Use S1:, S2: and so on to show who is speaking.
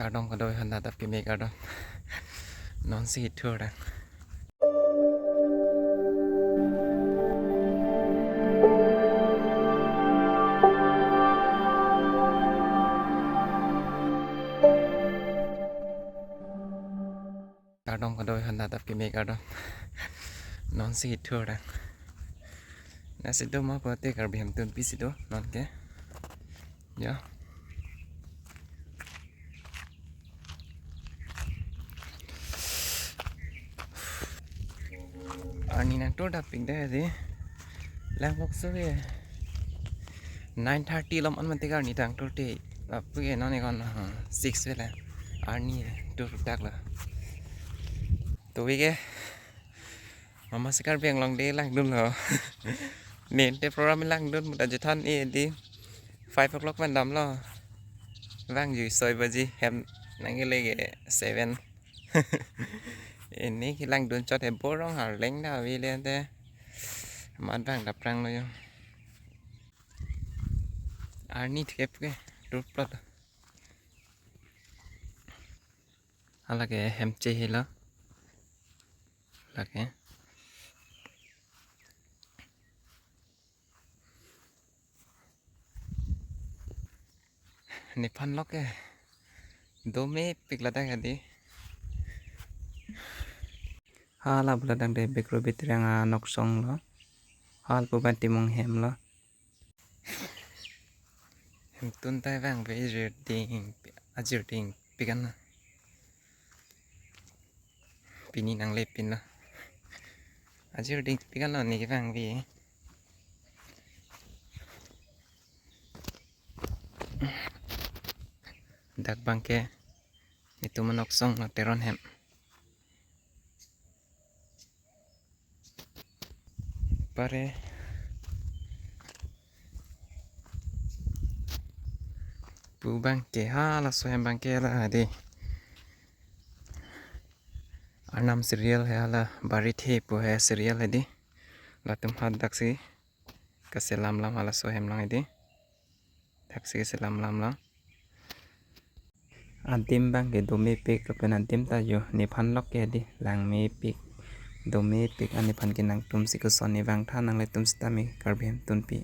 S1: Cardong có đôi hơn là tập cái mê cardong non xịt thưa rằng Cardong có đôi hơn là tập cái mê cardong non xịt thưa rằng nasi do mau berarti karbiam tuan pisi do non ke ya Ani nang to dapping deh di lang bok so ke 9:30 lam an man te kar ni tang to te apu ke non kon 6 ve la arni to tak la to we ke mama sekar biang long de lang dun lo nen te program lang dun muta jathan e di 5 o'clock man dam lo vang ju soi baji hem nang ke le ke 7 ini kilang dun cho thêm bố rong hả lính nào vì lên thế mà ăn vàng đập răng rồi Arni thép cái rút bớt là cái hem chê là cái này pan lóc cái đố mê bịch là cái gì là bữa đang để bịch rồi bịch rằng nóc sông đó bữa ban tìm mong hem đó hem tuân tay vàng với rượu đình rượu đình bigan pini nang lepin lah rượu đình bigan là này cái vàng vì dak bangke itu menok song na teron hem pare bu bangke là so hem bangke là đi anam serial là bari the bu hai serial है đi là tum hat dak si kase lam lam hala so hem lang đi dak si kase lam lam lang antim bang ke do me pek kapan antim ta yo ni phan lok ke di lang me pek do me pek ani phan ke nang tum si ko son ni wang tha nang le tum sta me karbem tun pi